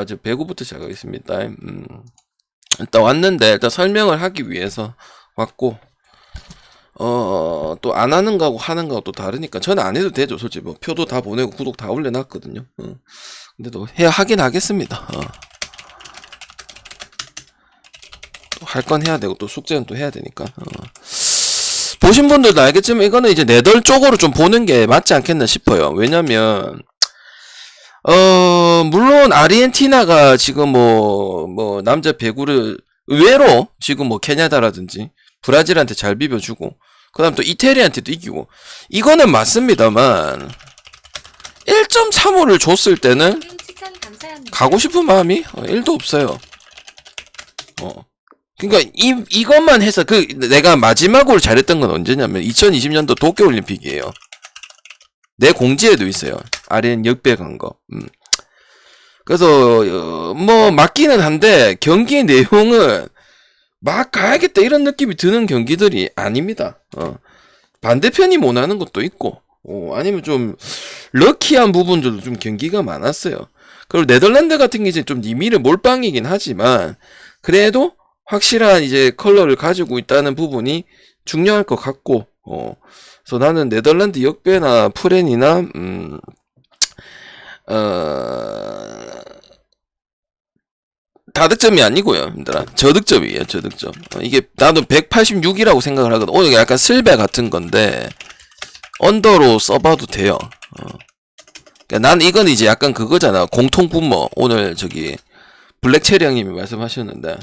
저 배구부터 시작하겠습니다. 일단 왔는데, 일단 설명을 하기 위해서 왔고, 또 안 하는 거하고 하는 거하고 또 다르니까, 저는 안 해도 되죠, 솔직히. 뭐, 표도 다 보내고, 구독 다 올려놨거든요. 근데 또, 하긴 하겠습니다. 또 할 건 해야 되고, 또 숙제는 또 해야 되니까. 보신 분들도 알겠지만, 이거는 이제 네덜 쪽으로 좀 보는 게 맞지 않겠나 싶어요. 왜냐면, 물론 아르헨티나가 지금 남자 배구를 의외로 지금 케냐다라든지 브라질한테 잘 비벼주고, 그 다음 또 이태리한테도 이기고, 이거는 맞습니다만, 1.35를 줬을 때는 가고 싶은 마음이 1도 없어요. 그러니까 이것만 해서 내가 마지막으로 잘했던 건 언제냐면 2020년도 도쿄올림픽이에요. 내 공지에도 있어요. 아르헨 역배 간 거. 그래서 맞기는 한데 경기 내용은 막 가야겠다 이런 느낌이 드는 경기들이 아닙니다. 반대편이 못하는 것도 있고, 아니면 좀 럭키한 부분들도 좀 경기가 많았어요. 그리고 네덜란드 같은 게 이제 좀 니미르 몰빵이긴 하지만 그래도 확실한 이제 컬러를 가지고 있다는 부분이 중요할 것 같고, 그래서 나는 네덜란드 역배나 프렌이나 다득점이 아니고요, 힘들아. 저득점이에요, 저득점. 이게 나도 186이라고 생각을 하거든. 오늘 약간 슬배 같은 건데 언더로 써봐도 돼요. 그러니까 난 이건 이제 약간 그거잖아. 공통분모. 오늘 저기 블랙체리 형님이 말씀하셨는데,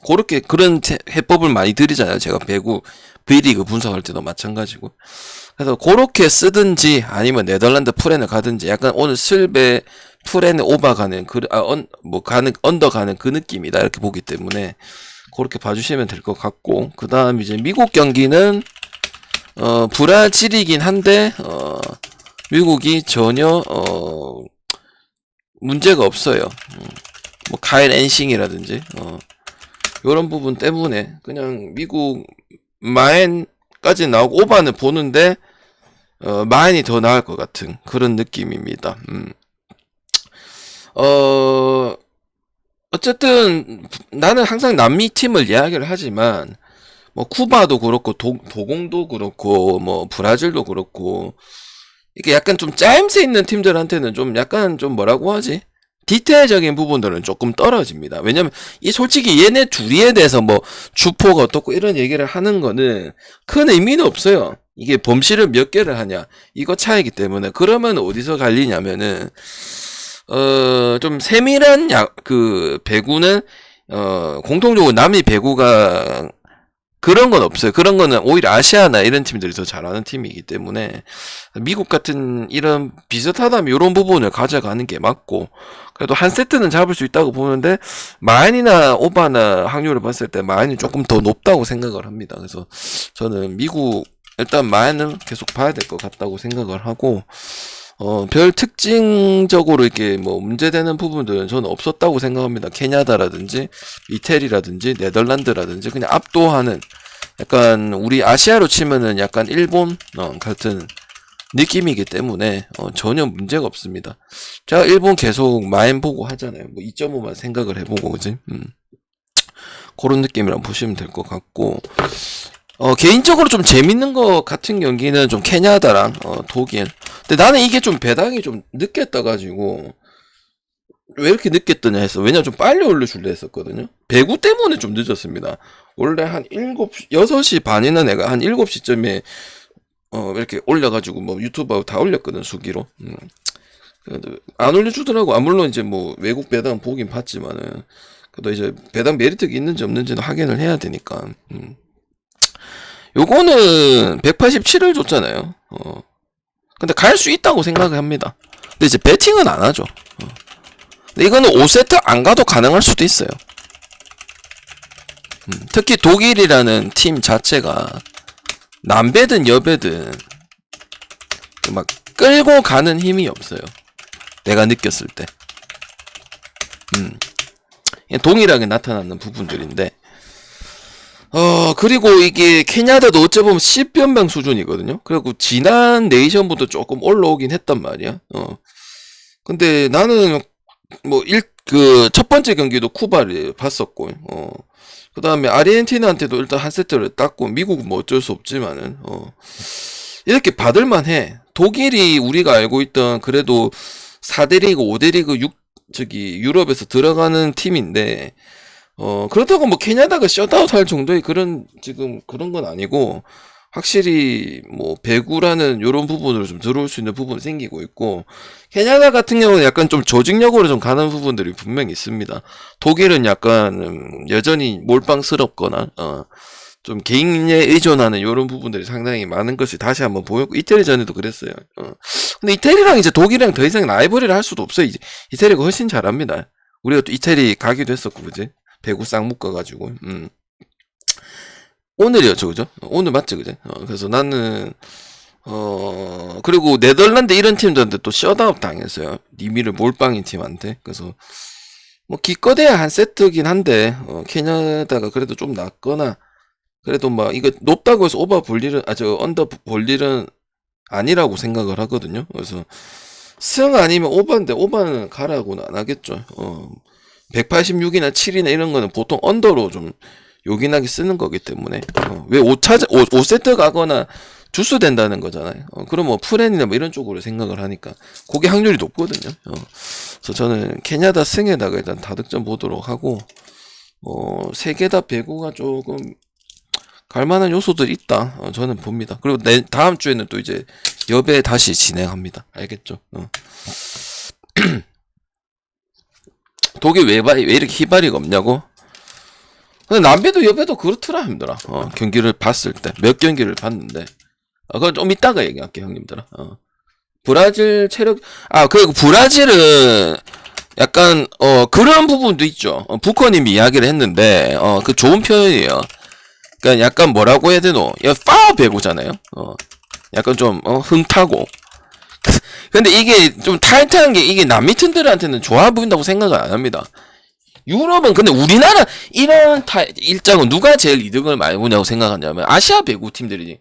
그렇게 그런 해법을 많이 드리잖아요. 제가 배구 V리그 분석할 때도 마찬가지고. 그래서 그렇게 쓰든지 아니면 네덜란드 프렌을 가든지 약간 오늘 슬베 프렌에 오버가는 언더 가는 그 느낌이다 이렇게 보기 때문에 그렇게 봐주시면 될 것 같고, 그 다음 이제 미국 경기는 브라질이긴 한데 미국이 전혀 문제가 없어요. 카일 앤싱이라든지 요런 부분 때문에 그냥 미국 마엔까지 나오고 오바는 보는데 마엔이 더 나을 것 같은 그런 느낌입니다. 어쨌든 나는 항상 남미 팀을 이야기를 하지만 쿠바도 그렇고 도공도 그렇고 브라질도 그렇고 이게 약간 좀 짜임새 있는 팀들한테는 좀 약간 좀 뭐라고 하지? 디테일적인 부분들은 조금 떨어집니다. 왜냐면 이 솔직히 얘네 둘이에 대해서 주포가 어떻고 이런 얘기를 하는 거는 큰 의미는 없어요. 이게 범실을 몇 개를 하냐 이거 차이기 때문에. 그러면 어디서 갈리냐면은 좀 세밀한 그 배구는 공통적으로 남미 배구가 그런 건 없어요. 그런 거는 오히려 아시아나 이런 팀들이 더 잘하는 팀이기 때문에 미국 같은 이런 비슷하다면 이런 부분을 가져가는 게 맞고, 그래도 한 세트는 잡을 수 있다고 보는데 마인이나 오바나 확률을 봤을 때 마인이 조금 더 높다고 생각을 합니다. 그래서 저는 미국 일단 마인은 계속 봐야 될 것 같다고 생각을 하고, 별 특징적으로 이렇게 문제되는 부분들은 저는 없었다고 생각합니다. 케냐다라든지 이태리라든지 네덜란드라든지 그냥 압도하는, 약간 우리 아시아로 치면은 약간 일본 같은 느낌이기 때문에 전혀 문제가 없습니다. 제가 일본 계속 마인 보고 하잖아요. 2.5만 생각을 해보고, 그지? 그런 느낌이랑 보시면 될 것 같고, 개인적으로 좀 재밌는 거 같은 경기는 좀 케냐다랑 독일. 근데 나는 이게 좀 배당이 좀 늦게 떠가지고 왜 이렇게 늦게 뜨냐 했어. 왜냐면 좀 빨리 올려줄래 했었거든요. 배구 때문에 좀 늦었습니다. 원래 한 6시 반이나 내가 한 7시쯤에 이렇게 올려가지고 유튜브하고 다 올렸거든, 수기로. 안 올려주더라고. 물론 이제 외국 배당 보긴 봤지만은 그래도 이제 배당 메리트가 있는지 없는지도 확인을 해야 되니까. 요거는 187을 줬잖아요. 근데 갈 수 있다고 생각을 합니다. 근데 이제 배팅은 안 하죠. 근데 이거는 5세트 안 가도 가능할 수도 있어요. 특히 독일이라는 팀 자체가 남배든 여배든 막 끌고 가는 힘이 없어요. 내가 느꼈을 때. 동일하게 나타나는 부분들인데, 그리고 이게 케냐다도 어찌보면 10변명 수준이거든요. 그리고 지난 네이션부터 조금 올라오긴 했단 말이야. 근데 나는 뭐, 첫 번째 경기도 쿠바를 봤었고, 그 다음에 아르헨티나한테도 일단 한 세트를 땄고, 미국은 뭐 어쩔 수 없지만은, 이렇게 받을만 해. 독일이 우리가 알고 있던 그래도 4대 리그, 5대 리그, 유럽에서 들어가는 팀인데, 그렇다고 뭐 캐나다가 셧아웃 할 정도의 지금 그런 건 아니고, 확실히 뭐 배구라는 요런 부분으로 좀 들어올 수 있는 부분이 생기고 있고, 캐나다 같은 경우는 약간 좀 조직력으로 좀 가는 부분들이 분명히 있습니다. 독일은 약간 여전히 몰빵스럽거나 좀 개인에 의존하는 요런 부분들이 상당히 많은 것을 다시 한번 보였고, 이태리 전에도 그랬어요. 근데 이태리랑 이제 독일이랑 더 이상 라이벌리를 할 수도 없어요. 이제 이태리가 훨씬 잘합니다. 우리가 또 이태리 가기도 했었고, 그지? 배구 쌍 묶어가지고. 오늘이었죠, 그죠? 오늘 맞죠, 그죠? 그래서 나는, 그리고 네덜란드 이런 팀들한테 또 셧아웃 당했어요. 니미를 몰빵인 팀한테. 그래서, 뭐, 기껏해야 한 세트긴 한데, 캐나다가 그래도 좀 낫거나, 그래도 막, 이거 높다고 해서 언더 볼 일은 아니라고 생각을 하거든요. 그래서, 승 아니면 오버인데, 오버는 가라고는 안 하겠죠. 186이나 7이나 이런 거는 보통 언더로 좀 요긴하게 쓰는 거기 때문에 왜 5세트 가거나 주스 된다는 거잖아요. 그럼 뭐 프렌이나 뭐 이런 쪽으로 생각을 하니까 그게 확률이 높거든요. 그래서 저는 캐나다 승에다가 일단 다득점 보도록 하고 세 개 다 배구가 조금 갈만한 요소들이 있다. 저는 봅니다. 그리고 다음 주에는 또 이제 여배 다시 진행합니다. 알겠죠? 독일 왜 이렇게 희발이가 없냐고? 근데 남배도 여배도 그렇더라 힘들어. 경기를 봤을 때 몇 경기를 봤는데 그건 좀 이따가 얘기할게 형님들아. 브라질 체력 그리고 브라질은 약간 그런 부분도 있죠. 부커님이 이야기를 했는데 그 좋은 표현이에요. 그러니까 약간 뭐라고 해야 되노? 파워 배구잖아요. 약간 좀 흥타고. 근데 이게 좀 타이트한 게 이게 남미 팀들한테는 좋아 보인다고 생각을 안 합니다. 유럽은 근데 우리나라 이런 일정은 누가 제일 이득을 많이 보냐고 생각하냐면 아시아 배구 팀들이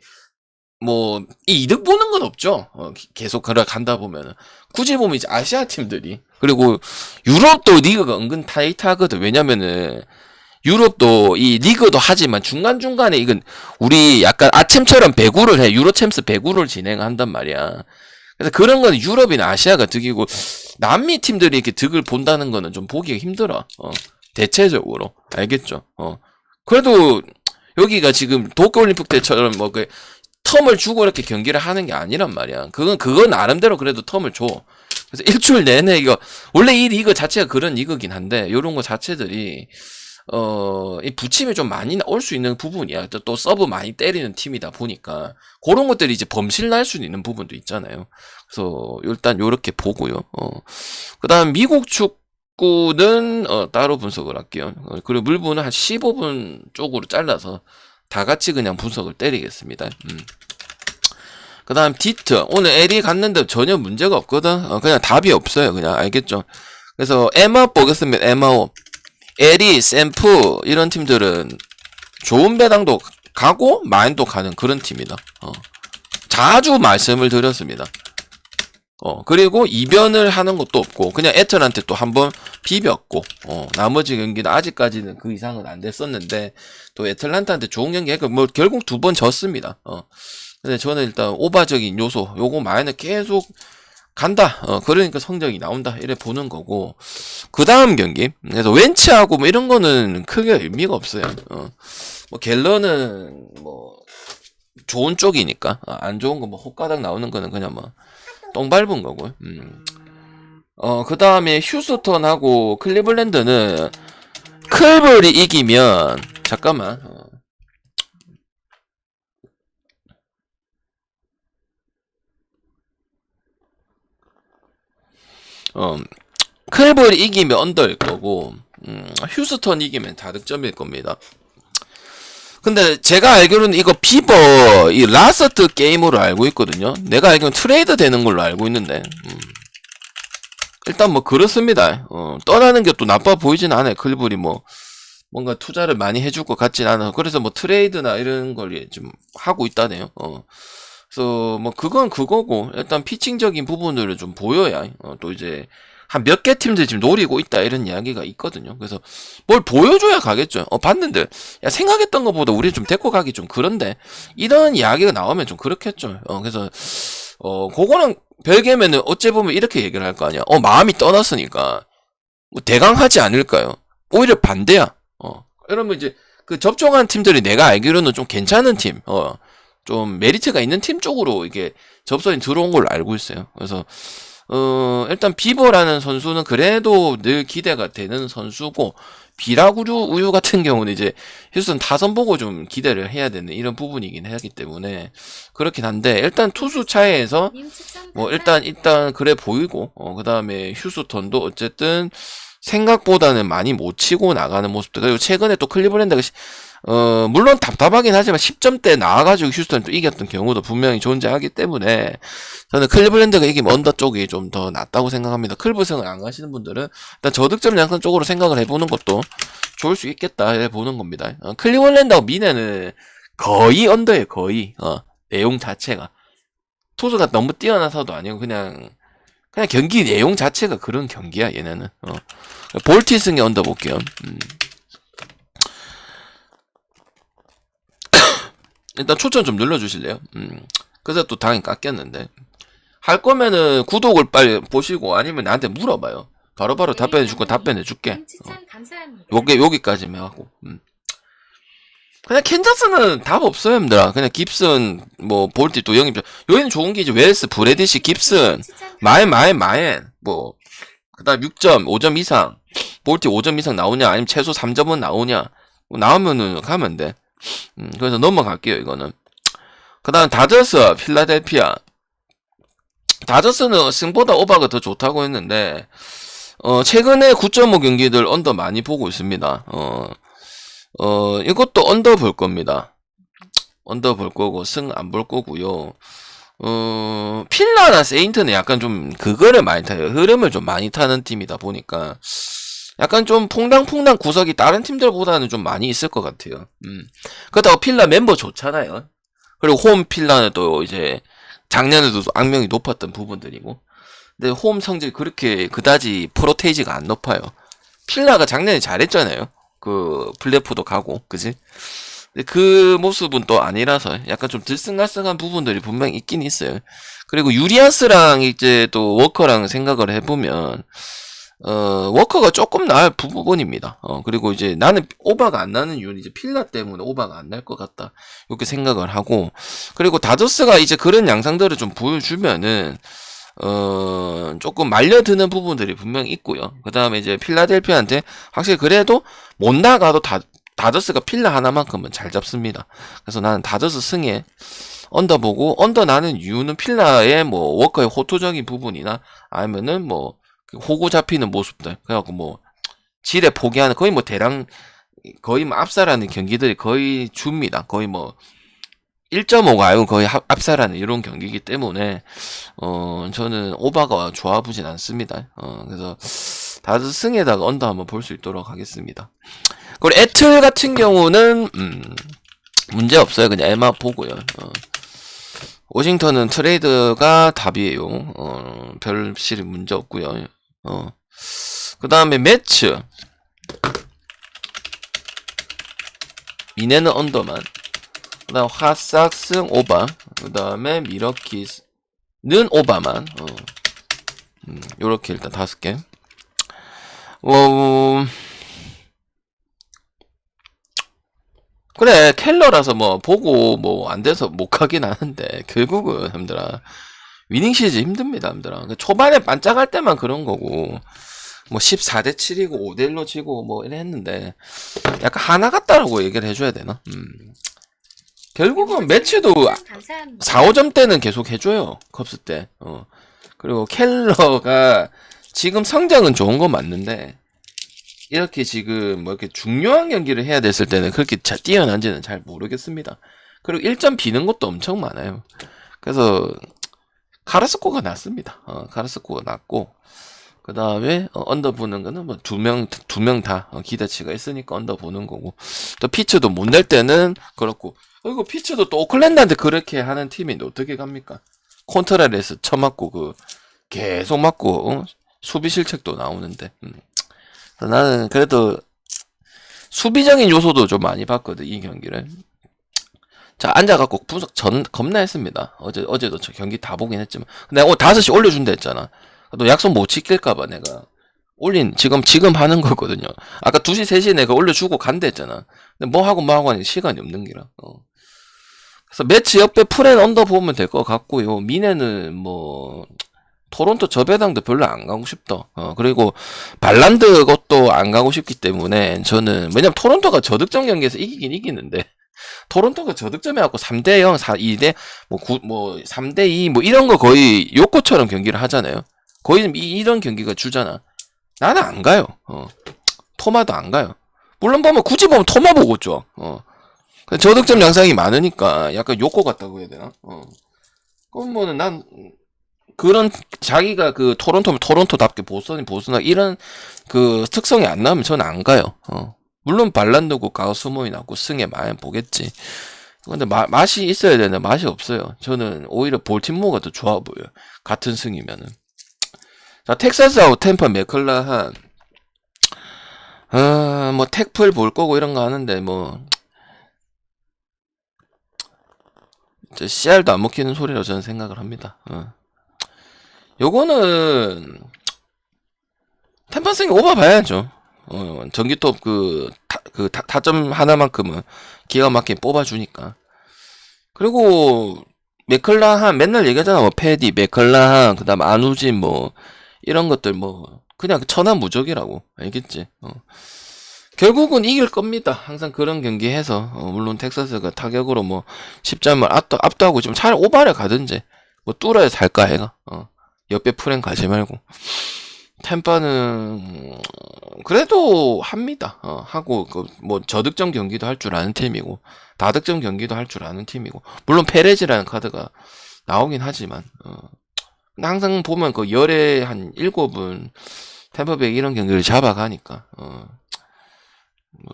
뭐 이 이득 보는 건 없죠. 계속 간다 보면은 굳이 보면 이제 아시아 팀들이 그리고 유럽도 리그가 은근 타이트하거든. 왜냐면은 유럽도 이 리그도 하지만 중간중간에 이건 우리 약간 아챔처럼 배구를 해. 유로챔스 배구를 진행한단 말이야. 그래서 그런 건 유럽이나 아시아가 득이고 남미 팀들이 이렇게 득을 본다는 거는 좀 보기가 힘들어. 대체적으로. 알겠죠? 그래도 여기가 지금 도쿄올림픽 때처럼 뭐 그 텀을 주고 이렇게 경기를 하는 게 아니란 말이야. 그건 나름대로 그래도 텀을 줘. 그래서 일주일 내내 이거 원래 이 리그 자체가 그런 리그긴 한데 요런 거 자체들이 이 부침이 좀 많이 올 수 있는 부분이야. 또 서브 많이 때리는 팀이다 보니까 그런 것들이 이제 범실 날 수 있는 부분도 있잖아요. 그래서 일단 요렇게 보고요. 그다음 미국 축구는 따로 분석을 할게요. 그리고 물분은 한 15분 쪽으로 잘라서 다 같이 그냥 분석을 때리겠습니다. 그다음 디트 오늘 LE 갔는데 전혀 문제가 없거든. 그냥 답이 없어요. 그냥 알겠죠. 그래서 에마업 보겠습니다. 에마업 LE, 샘프 이런 팀들은 좋은 배당도 가고 마인도 가는 그런 팀이다. 자주 말씀을 드렸습니다. 그리고 이변을 하는 것도 없고 그냥 애틀한테 또 한번 비볐고 나머지 경기는 아직까지는 그 이상은 안 됐었는데 또 애틀란타한테 좋은 경기 했고 뭐 결국 2번 졌습니다. 근데 저는 일단 오바적인 요소 요거 마인은 계속 간다. 그러니까 성적이 나온다. 이래 보는 거고. 그 다음 경기. 그래서 웬치하고 뭐 이런 거는 크게 의미가 없어요. 뭐 갤러는 뭐 좋은 쪽이니까. 안 좋은 거 뭐 호가닥 나오는 거는 그냥 뭐 똥 밟은 거고. 그 다음에 휴스턴하고 클리블랜드는 클블이 이기면 잠깐만. 클블이 이기면 언더일 거고 휴스턴 이기면 다득점일 겁니다. 근데 제가 알기로는 이거 비버 이 라스트 게임으로 알고 있거든요. 내가 알기로는 트레이드 되는 걸로 알고 있는데 일단 뭐 그렇습니다. 떠나는 게 또 나빠 보이진 않아요. 클블이 뭐 뭔가 투자를 많이 해줄 것 같진 않아. 그래서 뭐 트레이드나 이런 걸 좀 하고 있다네요. 그래서 뭐 그건 그거고 일단 피칭적인 부분들을 좀 보여야 또 이제 한 몇 개 팀들이 지금 노리고 있다 이런 이야기가 있거든요. 그래서 뭘 보여줘야 가겠죠. 봤는데 야 생각했던 것보다 우리 좀 데리고 가기 좀 그런데 이런 이야기가 나오면 좀 그렇겠죠. 그래서 그거는 별개면은 어째 보면 이렇게 얘기를 할 거 아니야. 마음이 떠났으니까 뭐 대강하지 않을까요? 오히려 반대야. 이러면 이제 그 접종한 팀들이 내가 알기로는 좀 괜찮은 팀, 좀 메리트가 있는 팀 쪽으로 이게 접선이 들어온 걸로 알고 있어요. 그래서 일단 비버라는 선수는 그래도 늘 기대가 되는 선수고 비라구류 우유 같은 경우는 이제 휴스턴 타선 보고 좀 기대를 해야 되는 이런 부분이긴 하기 때문에 그렇긴 한데 일단 투수 차이에서 뭐 일단 그래 보이고 그 다음에 휴스턴도 어쨌든 생각보다는 많이 못 치고 나가는 모습들. 그리고 최근에 또 클리블랜드가 물론 답답하긴 하지만 10점대 나와가지고 휴스턴이 또 이겼던 경우도 분명히 존재하기 때문에 저는 클리블랜드가 이기면 언더 쪽이 좀 더 낫다고 생각합니다. 클브승을 안 가시는 분들은 일단 저득점 양산 쪽으로 생각을 해보는 것도 좋을 수 있겠다 해보는 겁니다. 클리블랜드하고 미네는 거의 언더예요. 거의 내용 자체가 투수가 너무 뛰어나서도 아니고 그냥 경기 내용 자체가 그런 경기야 얘네는. 볼티승에 언더 볼게요. 일단 추천 좀 눌러주실래요? 그래서 또 당연히 깎였는데 할 거면은 구독을 빨리 보시고 아니면 나한테 물어봐요. 바로바로 답변해줄 거 답변해줄게. 여기까지만 하고. 그냥 캔자스는 답 없어요, 힘들아. 그냥 깁슨, 뭐 볼티 또 영입. 여기는 좋은 게 이제 웰스, 브래디시, 깁슨, 마엔, 뭐 그다음 6점, 5점 이상, 볼티 5점 이상 나오냐, 아니면 최소 3점은 나오냐, 뭐 나오면은 가면 돼. 그래서 넘어갈게요, 이거는. 그 다음 다저스, 필라델피아. 다저스는 승보다 오바가 더 좋다고 했는데, 최근에 9.5 경기들 언더 많이 보고 있습니다. 이것도 언더 볼 겁니다. 언더 볼 거고, 승 안 볼 거고요. 필라나 세인트는 약간 좀 그거를 많이 타요. 흐름을 좀 많이 타는 팀이다 보니까, 약간 좀 퐁당퐁당 구석이 다른 팀들보다는 좀 많이 있을 것 같아요. 그렇다고 필라 멤버 좋잖아요. 그리고 홈 필라는 또 이제 작년에도 악명이 높았던 부분들이고. 근데 홈 성적이 그렇게 그다지 프로테이지가 안 높아요. 필라가 작년에 잘했잖아요. 그 플레이오프도 가고, 그지? 근데 그 모습은 또 아니라서 약간 좀 들쑥날쑥한 부분들이 분명히 있긴 있어요. 그리고 유리안스랑 이제 또 워커랑 생각을 해보면 워커가 조금 나을 부분입니다. 그리고 이제 나는 오바가 안 나는 이유는 이제 필라 때문에 오바가 안 날 것 같다. 이렇게 생각을 하고, 그리고 다저스가 이제 그런 양상들을 좀 보여주면은, 조금 말려드는 부분들이 분명히 있고요. 그 다음에 이제 필라델피아한테 확실히 그래도 못 나가도 다저스가 필라 하나만큼은 잘 잡습니다. 그래서 나는 다저스 승에 언더 보고, 언더 나는 이유는 필라의 뭐 워커의 호투적인 부분이나 아니면은 뭐 호구 잡히는 모습들. 그래갖고 뭐 지레 포기하는 거의 뭐 대량 거의 뭐 압살하는 경기들이 거의 줍니다. 거의 뭐 1.5가 아니고 거의 압살하는 이런 경기이기 때문에 저는 오바가 좋아보진 않습니다. 그래서 다들 승에다가 언더 한번 볼 수 있도록 하겠습니다. 그리고 애틀 같은 경우는 문제 없어요. 그냥 에마 보고요. 워싱턴은 트레이드가 답이에요. 별 실이 문제 없고요. 그 다음에 매츠. 미네는 언더만. 그 다음 핫삭스 오바. 그 다음에 미러키스는 오바만. 요렇게 일단 5개. 그래, 켈러라서 뭐 보고 뭐 안 돼서 못 가긴 하는데 결국은 힘들어. 위닝 시리즈 힘듭니다, 힘들어. 초반에 반짝할 때만 그런 거고 뭐 14대 7이고 5대 1로 지고 뭐 이래 했는데 약간 하나 같다라고 얘기를 해줘야 되나? 결국은 매치도 4, 5점대는 계속 해줘요, 컵스 때. 그리고 켈러가 지금 성적은 좋은 건 맞는데 이렇게 지금 뭐 이렇게 중요한 경기를 해야 됐을 때는 그렇게 뛰어난지는 잘 모르겠습니다. 그리고 1점 비는 것도 엄청 많아요. 그래서 카라스코가 낫습니다. 카라스코가 낫고, 그 다음에 언더 보는 거는 뭐 두 명 다 기대치가 있으니까 언더 보는 거고, 또 피츠도 못 낼 때는 그렇고. 그리고 피츠도 또 오클랜드한테 그렇게 하는 팀인데 어떻게 갑니까? 콘트라레스 쳐맞고 계속 맞고 수비 실책도 나오는데. 나는 그래도 수비적인 요소도 좀 많이 봤거든, 이 경기를. 자, 앉아갖고 분석 겁나 했습니다. 어제도 저 경기 다 보긴 했지만. 내가 오늘 5시 올려준다 했잖아. 또 약속 못 지킬까봐 내가. 지금 하는 거거든요. 아까 2시, 3시에 내가 올려주고 간다 했잖아. 근데 뭐 하고 하니 시간이 없는 기라. 그래서 매치 옆에 프렌 언더 보면 될 것 같고요. 미네는 뭐, 토론토 저 배당도 별로 안 가고 싶다. 그리고 발란드 것도 안 가고 싶기 때문에 저는, 왜냐면 토론토가 저득점 경기에서 이기긴 이기는데, 토론토가 저득점해갖고 3대0, 2대, 3대2, 뭐 이런 거 거의 요코처럼 경기를 하잖아요. 거의 이런 경기가 주잖아. 나는 안 가요. 토마도 안 가요. 물론 굳이 보면 토마 보고 줘. 저득점 양상이 많으니까 약간 요코 같다고 해야 되나? 그럼 난 그런 자기가 그 토론토답게 보스나 이런 그 특성이 안 나오면 저는 안 가요. 물론 발란드고 가우스모이 나고 승에 많이 보겠지. 근데 맛이 있어야 되는데 맛이 없어요. 저는 오히려 볼티모어가 더 좋아 보여요. 같은 승이면은. 자, 텍사스하고 템파 맥클라한. 뭐 택플 볼 거고 이런 거 하는데 뭐 CR도 안 먹히는 소리라고 저는 생각을 합니다. 요거는 템파승이 오버 봐야죠. 전기톱 타점 하나만큼은 기가 막히게 뽑아주니까. 그리고 맥클라한 맨날 얘기하잖아. 뭐 패디, 맥클라한, 그 다음 안우진 뭐 이런 것들 뭐 그냥 천하무적이라고. 알겠지? 결국은 이길 겁니다. 항상 그런 경기 해서. 물론 텍사스가 타격으로 뭐 10점을 압도하고 좀 차라리 오바를 가든지 뭐 뚫어야 살까 해가. 옆에 프랭 가지 말고. 템파는 그래도 합니다. 하고 뭐 저득점 경기도 할 줄 아는 팀이고 다득점 경기도 할 줄 아는 팀이고, 물론 페레즈라는 카드가 나오긴 하지만 근데 항상 보면 그 열에 한 7은 템파베이 이런 경기를 잡아가니까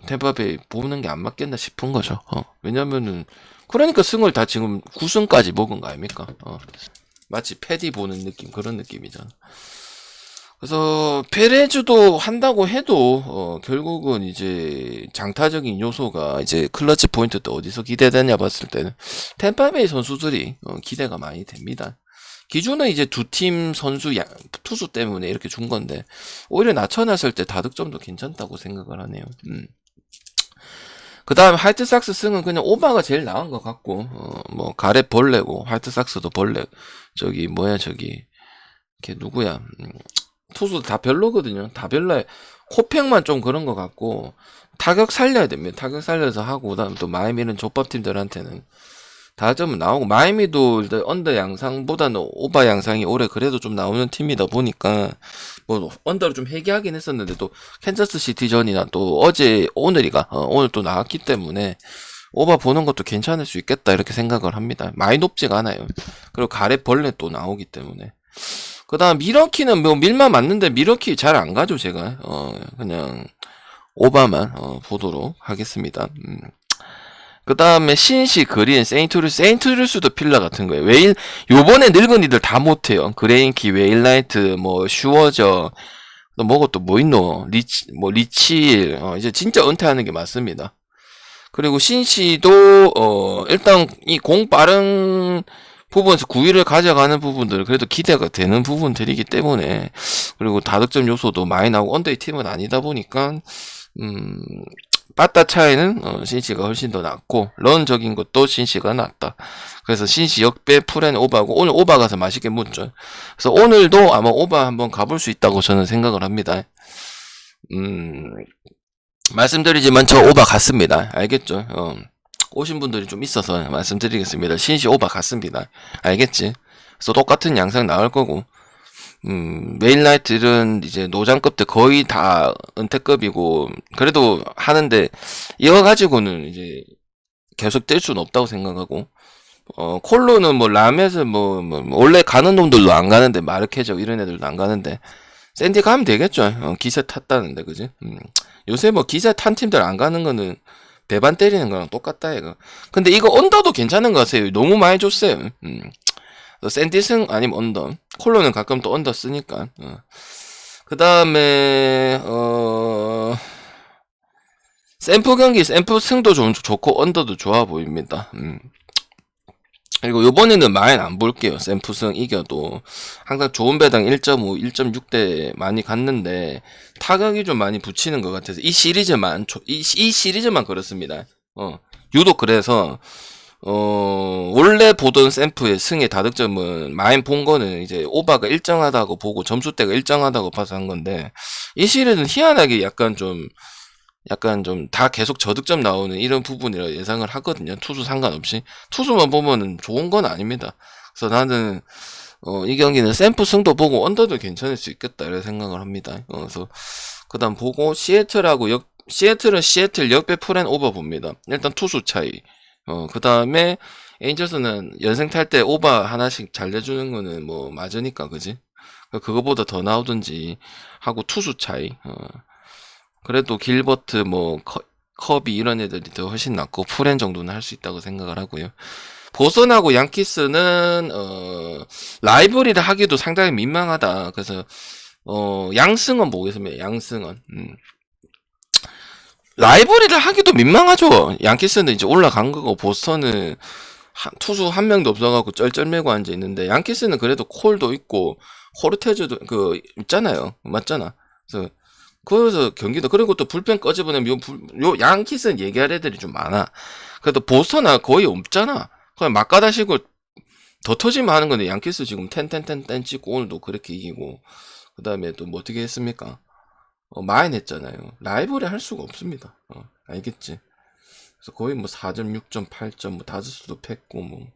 템파베이 보는 게 안 맞겠나 싶은 거죠. 왜냐면은 그러니까 승을 다 지금 9승까지 먹은 거 아닙니까? 마치 패디 보는 느낌, 그런 느낌이잖아. 그래서 페레즈도 한다고 해도 결국은 이제 장타적인 요소가 이제 클러치 포인트도 어디서 기대되냐 봤을 때는 템파베이 선수들이 기대가 많이 됩니다. 기준은 이제 두 팀 투수 때문에 이렇게 준 건데 오히려 낮춰놨을 때 다득점도 괜찮다고 생각을 하네요. 그 다음 화이트삭스 승은 그냥 오바가 제일 나은 것 같고 뭐 가렛 벌레고 화이트삭스도 벌레. 걔 누구야? 투수 다 별로거든요. 다 별로에 코팽만 좀 그런 것 같고 타격 살려야 됩니다. 타격 살려서 하고 그다음 또 마이미는 족밥팀들한테는 다점은 나오고, 마이미도 언더 양상보다는 오바 양상이 올해 그래도 좀 나오는 팀이다 보니까 뭐 언더를 좀 회귀하긴 했었는데 또 캔자스 시티전이나 또 오늘 또 나왔기 때문에 오바 보는 것도 괜찮을 수 있겠다 이렇게 생각을 합니다. 많이 높지가 않아요. 그리고 가렛 벌레 또 나오기 때문에. 그 다음 미러키는 뭐 밀만 맞는데 미러키 잘 안 가죠 제가. 그냥 오바만 보도록 하겠습니다. 그 다음에 신시, 그린, 세인트루스도 필러 같은 거예요. 요번에 늙은이들 다 못해요. 그레인키, 웨일라이트, 뭐 슈워저, 또 뭐 있노? 리칠, 이제 진짜 은퇴하는 게 맞습니다. 그리고 신시도 일단 이 공 빠른 부분에서 9위를 가져가는 부분들 그래도 기대가 되는 부분들이기 때문에, 그리고 다득점 요소도 많이 나오고 언더의 팀은 아니다 보니까 빠따 차이는 신시가 훨씬 더 낫고 런적인 것도 신시가 낫다. 그래서 신시 역배 프렌 오바고 오늘 오바 가서 맛있게 묻죠. 그래서 오늘도 아마 오바 한번 가볼 수 있다고 저는 생각을 합니다. 말씀드리지만 저 오바 갔습니다. 알겠죠? 오신 분들이 좀 있어서 말씀드리겠습니다. 신시 오바 갔습니다. 알겠지? 그래서 똑같은 양상 나올 거고, 메인라이트는 이제 노장급들 거의 다 은퇴급이고, 그래도 하는데, 이거 가지고는 이제 계속 뛸 수는 없다고 생각하고, 콜로는 뭐, 람에서 원래 가는 놈들도 안 가는데, 마르케저 이런 애들도 안 가는데, 샌디 가면 되겠죠? 기세 탔다는데, 그지? 요새 뭐 기세 탄 팀들 안 가는 거는 배반 때리는 거랑 똑같다, 이거. 근데 이거 언더도 괜찮은 거 같아요. 너무 많이 줬어요. 샌디승 아니면 언더. 콜로는 가끔 또 언더 쓰니까. 그 다음에, 샘프 경기, 샘프 승도 좀 좋고, 언더도 좋아 보입니다. 그리고 요번에는 많이 안 볼게요. 샘프승 이겨도. 항상 좋은 배당 1.5, 1.6대 많이 갔는데, 타격이 좀 많이 붙이는 것 같아서, 이 시리즈만 그렇습니다. 유독 그래서, 원래 보던 샘프의 승의 다득점은 많이 본 거는 이제 오바가 일정하다고 보고 점수대가 일정하다고 봐서 한 건데, 이 시리즈는 희한하게 약간 좀 다 계속 저득점 나오는 이런 부분이라 예상을 하거든요. 투수 상관없이. 투수만 보면은 좋은 건 아닙니다. 그래서 나는, 이 경기는 샘프 승도 보고 언더도 괜찮을 수 있겠다, 이런 생각을 합니다. 그래서, 그 다음 보고, 시애틀은 시애틀 역배 프렌 오버 봅니다. 일단 투수 차이. 그 다음에, 에인저스는 연생 탈 때 오버 하나씩 잘 내주는 거는 뭐, 맞으니까, 그지? 그거보다 더 나오든지 하고 투수 차이. 그래도 길버트 뭐 커비 이런 애들이 더 훨씬 낫고 프렌 정도는 할 수 있다고 생각을 하고요. 보선하고 양키스는 라이벌이라 하기도 상당히 민망하다. 그래서 양승원 보겠습니다. 양승원. 라이벌이라 하기도 민망하죠. 양키스는 이제 올라간 거고 보스턴은 투수 한 명도 없어갖고 쩔쩔매고 앉아 있는데 양키스는 그래도 콜도 있고 호르테즈도 그 있잖아요. 맞잖아. 그래서 경기도 그리고 또 불펜 꺼집어내면 요 양키스는 얘기할 애들이 좀 많아. 그래도 보스턴은 거의 없잖아. 그냥 막가다시고 더 터지면 하는 건데 양키스 지금 텐텐텐텐 찍고 오늘도 그렇게 이기고 그 다음에 또 뭐 어떻게 했습니까? 많이 냈잖아요. 라이벌이 할 수가 없습니다. 알겠지? 그래서 거의 뭐 4점, 6점, 8점, 뭐 다즈수도 팼고 뭐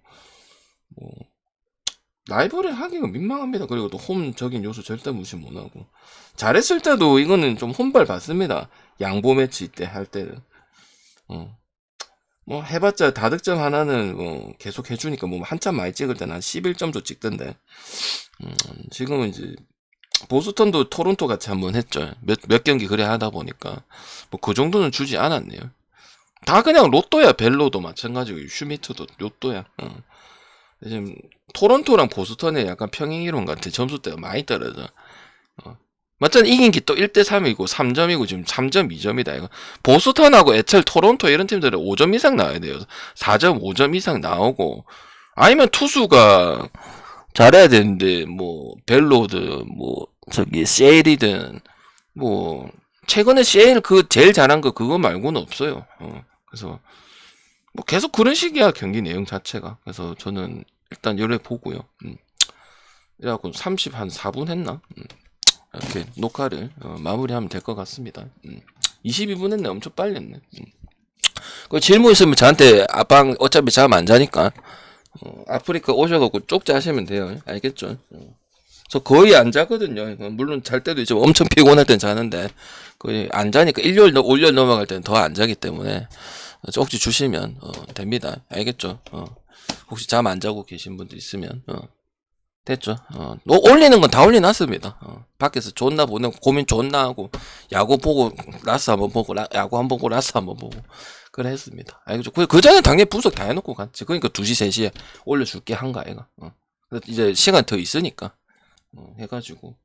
라이벌이 하기가 민망합니다. 그리고 또 홈적인 요소 절대 무시 못하고 잘했을 때도 이거는 좀 혼발 받습니다. 양보 매치 때 할 때는 뭐 해봤자 다득점 하나는 뭐 계속 해주니까 뭐 한참 많이 찍을 때는 한 11점도 찍던데 지금은 이제 보스턴도 토론토 같이 한번 했죠. 몇 경기 그래 하다 보니까 뭐 그 정도는 주지 않았네요. 다 그냥 로또야. 벨로도 마찬가지고 슈미트도 로또야. 지금 토론토랑 보스턴의 약간 평행이론 같아. 점수대가 많이 떨어져. 맞잖아. 이긴 게 또 1대3이고 3점이고 지금 3점 2점이다 이거. 보스턴하고 에첼 토론토 이런 팀들은 5점 이상 나와야 돼요. 4점 5점 이상 나오고 아니면 투수가 잘해야 되는데 뭐 벨로드 뭐 저기 셰일이든 뭐 최근에 셰일 그 제일 잘한 거 그거 말고는 없어요. 그래서 뭐 계속 그런 식이야 경기 내용 자체가. 그래서 저는 일단 요래 보고요. 이래갖고 30 한 4분 했나? 이렇게 녹화를 마무리하면 될 것 같습니다. 22분 했네. 엄청 빨리 했네. 그 질문 있으면 저한테 아방 어차피 잠 안 자니까 아프리카 오셔갖고 쪽지 하시면 돼요. 알겠죠? 저 거의 안 자거든요. 물론 잘 때도 이제 엄청 피곤할 땐 자는데 거의 안 자니까 올열 넘어갈 때는 더 안 자기 때문에 쪽지 주시면 됩니다. 알겠죠? 혹시 잠 안 자고 계신 분들 있으면 됐죠? 올리는 건 다 올려놨습니다. 밖에서 존나 보내고 고민 존나 하고 야구 보고 라스 한번 보고 야구 한번 보고 라스 한번 보고 그래 했습니다. 알겠죠? 그 전에 당연히 분석 다 해놓고 갔지. 그러니까 2시 3시에 올려줄게 한가 애가. 이제 시간 더 있으니까 해가지고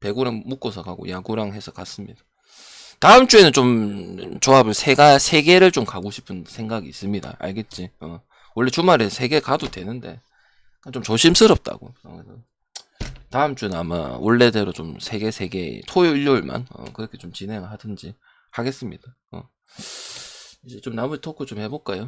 배구랑 묶어서 가고 야구랑 해서 갔습니다. 다음 주에는 좀 조합을 세 개를 좀 가고 싶은 생각이 있습니다. 알겠지? 원래 주말에 3개 가도 되는데 좀 조심스럽다고. 다음 주는 아마 원래대로 좀 3개 토요일 일요일만 그렇게 좀 진행을 하든지 하겠습니다. 이제 좀 나머지 토크 좀 해볼까요?